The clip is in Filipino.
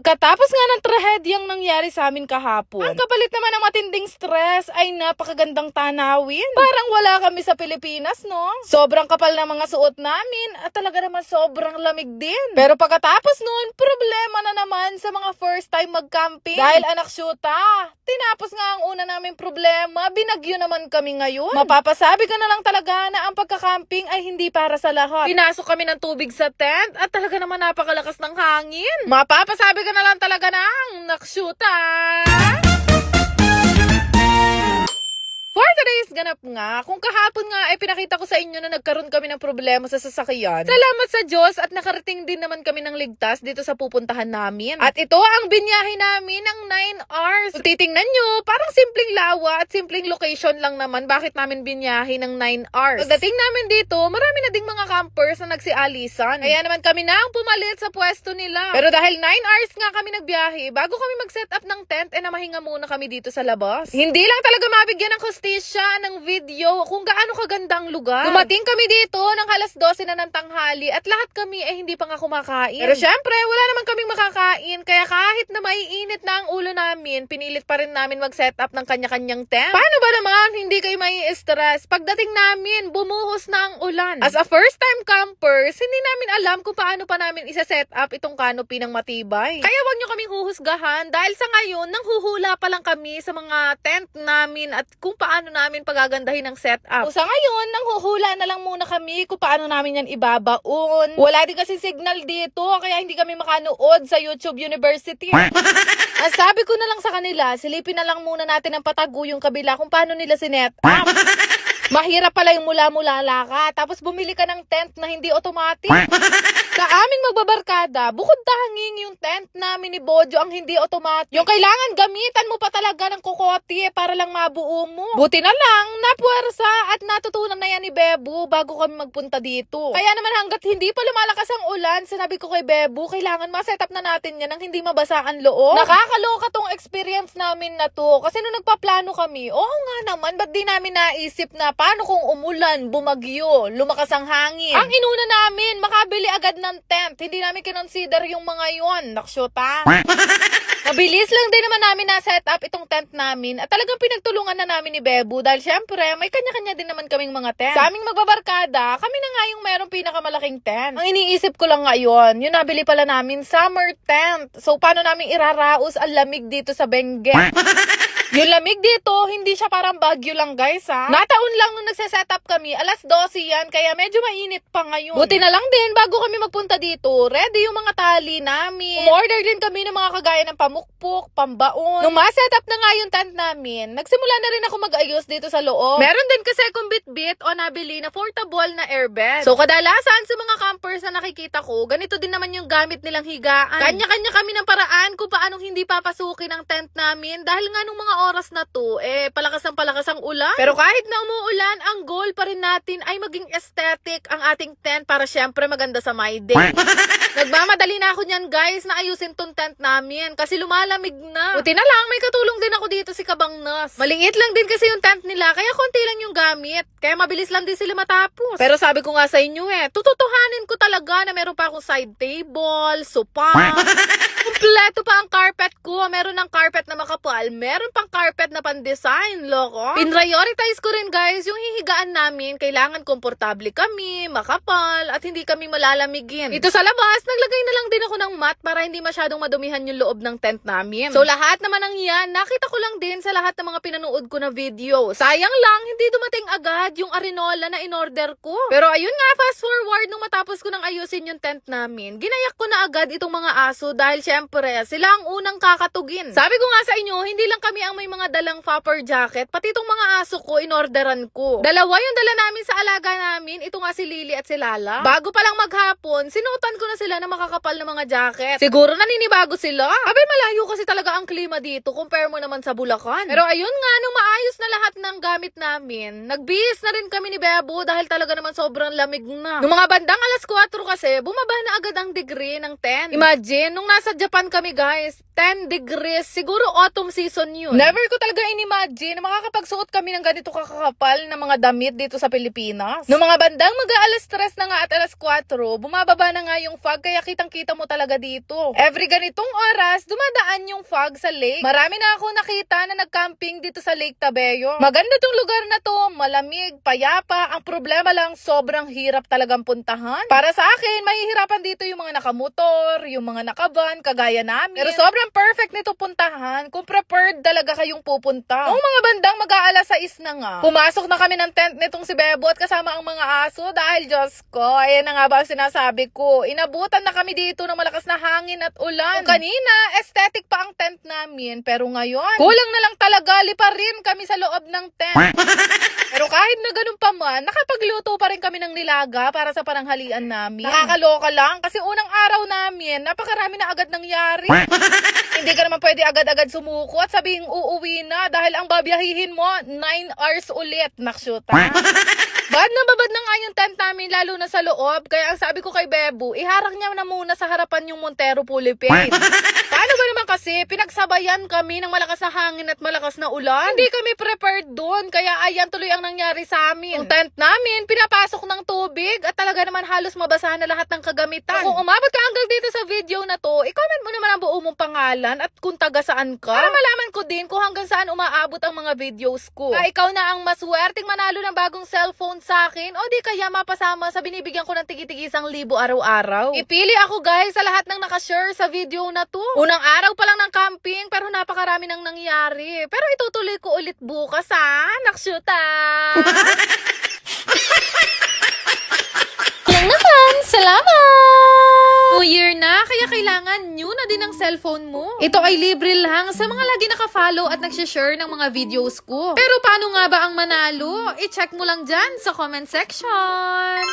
Pagkatapos nga ng trahedyang nangyari sa amin kahapon, ang kapalit naman ng matinding stress ay napakagandang tanawin. Parang wala kami sa Pilipinas, no? Sobrang kapal ng mga suot namin at talaga naman sobrang lamig din. Pero pagkatapos nun, problema na naman sa mga first time mag-camping. Dahil anak syuta, tinapos nga ang una naming problema, binagyo naman kami ngayon. Mapapasabi ka na lang talaga na ang pagka-camping ay hindi para sa lahat. Pinasok kami ng tubig sa tent at talaga naman napakalakas ng hangin. Mapapasabi ka na lang talaga ng naksyuta. For today's ganap nga, kung kahapon nga ay pinakita ko sa inyo na nagkaroon kami ng problema sa sasakyan, salamat sa Diyos at nakarating din naman kami ng ligtas dito sa pupuntahan namin. At ito ang binyahe namin ng 9 hours. Kung titingnan nyo, parang simpleng lawa at simpleng location lang naman bakit namin binyahe ng 9 hours. Pagdating namin dito, marami na ding mga campers na nagsialisan. Kaya naman kami na ang pumalit sa pwesto nila. Pero dahil 9 hours nga kami nagbiyahe, bago kami mag-set up ng tent, namahinga muna kami dito sa labas. Hindi lang talaga mabigyan ng ng video kung gaano kagandang lugar. Dumating kami dito ng alas 12 na ng tanghali at lahat kami ay hindi pa nga kumakain. Pero syempre, wala naman kaming makakain kaya kahit na maiinit na ang ulo namin, pinilit pa rin namin mag-set up ng kanya-kanyang tent. Paano ba naman hindi kayo mai-stress? Pagdating namin, bumuhos na ang ulan. As a first-time campers, hindi namin alam kung paano pa namin isa-set up itong canopy ng matibay. Kaya wag nyo kaming huhusgahan dahil sa ngayon, nanghuhula pa lang kami sa mga tent namin at kung paano namin pagagandahin ng setup. So sa ngayon, nanghuhula na lang muna kami kung paano namin yan ibabaon. Wala din kasi signal dito, kaya hindi kami makanood sa YouTube University. Ang sabi ko na lang sa kanila, silipin na lang muna natin ang patago yung kabila kung paano nila sinet up. Mahirap pala yung mula-mula laka, tapos bumili ka ng tent na hindi automatic. Sa aming magbabarkada, bukod tanging yung tent namin ni Bojo ang hindi automatic. Yung kailangan gamitan mo pa talaga ng kokote para lang mabuo mo. Buti na lang, napuwersa at natutunan na yan ni Bebo bago kami magpunta dito. Kaya naman hanggat hindi pa lumalakas ang ulan, sinabi ko kay Bebo, kailangan ma-set up na natin yan nang hindi mabasa ang loob. Nakakaloka tong experience namin na to. Kasi nung nagpaplano kami, oo nga naman, ba't di namin naisip na paano kung umulan, bumagyo, lumakas ang hangin? Ang inuna namin, makabili agad ng tent. Hindi namin kinonsider yung mga yon. Naksyota. Mabilis lang din naman namin na-set up itong tent namin at talagang pinagtulungan na namin ni Bebo dahil syempre may kanya-kanya din naman kaming mga tent. Sa aming magbabarkada, kami na nga yung merong pinakamalaking tent. Ang iniisip ko lang ngayon, yung nabili pala namin, summer tent. So paano namin iraraos ang lamig dito sa Benguet? Yung lamig dito, hindi siya parang bagyo lang guys ha. Nataon lang nung nagse-set up kami, alas 12 yan, kaya medyo mainit pa ngayon. Buti na lang din, bago kami magpunta dito, ready yung mga tali namin. Umorder din kami ng mga kagaya ng pamukpok, pambaon. Nung ma-set up na nga yung tent namin, nagsimula na rin ako mag-ayos dito sa loob. Meron din kasi akong bit-bit o nabili na portable na airbed. So kadalasan sa mga campers na nakikita ko, ganito din naman yung gamit nilang higaan. Kanya-kanya kami ng paraan kung paanong hindi papasukin ang tent namin dahil nga nung mga oras na to, palakas ang ulan. Pero kahit na umuulan, ang goal pa rin natin ay maging aesthetic ang ating tent para syempre maganda sa my day. Nagmamadali na ako niyan guys na ayusin tong tent namin kasi lumalamig na. Buti na lang, may katulong din ako dito si Kabang Nas. Maliit lang din kasi yung tent nila, kaya konti lang yung gamit. Kaya mabilis lang din sila matapos. Pero sabi ko nga sa inyo tututuhanin ko talaga na meron pa akong side table, sopa. Kompleto pa ang carpet ko. Meron ng carpet na makapal. Meron pang carpet na pan-design, loko. Prioritize ko rin guys, yung hihigaan namin. Kailangan komportable kami, makapal, at hindi kami malalamigin. Ito sa labas, naglagay na lang din ako ng mat para hindi masyadong madumihan yung loob ng tent namin. So lahat naman ng yan, nakita ko lang din sa lahat ng mga pinanood ko na video. Sayang lang, hindi dumating agad yung arenola na in-order ko. Pero ayun nga, fast forward, nung matapos ko nang ayusin yung tent namin, ginayak ko na agad itong mga aso dahil syempre, sila ang unang kakatugin. Sabi ko nga sa inyo, hindi lang kami ang may mga dalang flapper jacket, pati itong mga aso ko, inorderan ko. Dalawa yung dala namin sa alaga namin, ito nga si Lily at si Lala. Bago pa lang maghapon, sinuotan ko na sila na makakapal na mga jacket. Siguro naninibago sila. Abay, malayo kasi talaga ang klima dito, compare mo naman sa Bulacan. Pero ayun nga, nung maayos na lahat ng gamit namin, nagbihis na rin kami ni Bebo dahil talaga naman sobrang lamig na. Nung mga bandang alas 4 kasi, bumaba na agad ang degree ng 10. Imagine, nung nasa Japan kami guys, 10 degrees. Siguro autumn season yun. Never ko talaga in-imagine na makakapagsuot kami ng ganito kakakapal na mga damit dito sa Pilipinas. Noong mga bandang mag-aalas 3 na nga at alas 4, bumababa na nga yung fog kaya kitang-kita mo talaga dito. Every ganitong oras, dumadaan yung fog sa lake. Marami na ako nakita na nag-camping dito sa Lake Tabeo. Maganda tong lugar na to, malamig, payapa. Ang problema lang, sobrang hirap talagang puntahan. Para sa akin, mahihirapan dito yung mga nakamotor, yung mga nakaban, kagaya namin. Pero sobrang perfect nito puntahan kung prepared talaga kayong pupunta. Noong mga bandang mag-aalas 6 na nga, pumasok na kami ng tent nitong si Bebo at kasama ang mga aso dahil Diyos ko, ayan na nga ba ang sinasabi ko. Inabutan na kami dito ng malakas na hangin at ulan. Kung kanina, aesthetic pa ang tent namin. Pero ngayon, kulang na lang talaga, liparin kami sa loob ng tent. Pero kahit na ganun pa man, nakapagluto pa rin kami ng nilaga para sa pananghalian namin. Nakakaloka lang kasi unang araw namin, napakarami na agad nangyari. Hindi ka naman pwede agad-agad sumuko at sabihing uuwi na dahil ang babiyahihin mo, 9 hours ulit. Nakshuta. Bad na babad na nga yung tent namin lalo na sa loob. Kaya ang sabi ko kay Bebo, iharang niya na muna sa harapan yung Montero fully paid. Paano ba naman kasi, pinagsabayan kami ng malakas na hangin at malakas na ulan. Hindi kami prepared doon. Kaya ayan tuloy ang nangyari sa amin. Yung tent namin, pinapasok ng tubig at talaga naman halos mabasa na lahat ng kagamitan. Kung umabot ka hanggang dito sa video na to, i-comment mo naman ang buo mong pangalan at kung taga saan ka. Para malaman ko din kung hanggang saan umaabot ang mga videos ko. Ikaw na ang maswerteng manalo ng bagong cellphone sa akin o di kaya mapasama sa binibigyan ko ng tigi-tigi 1,000 araw-araw. Ipili ako guys sa lahat ng nakashare sa video na to. Unang araw pa lang ng camping pero napakarami nang nangyari. Pero itutuloy ko ulit bukas ha. Nakshuta! Lang naman, salamat! New Year na, kaya kailangan new na din ang cellphone mo. Ito ay libre lang sa mga lagi naka-follow at nagsishare ng mga videos ko. Pero paano nga ba ang manalo? I-check mo lang dyan sa comment section.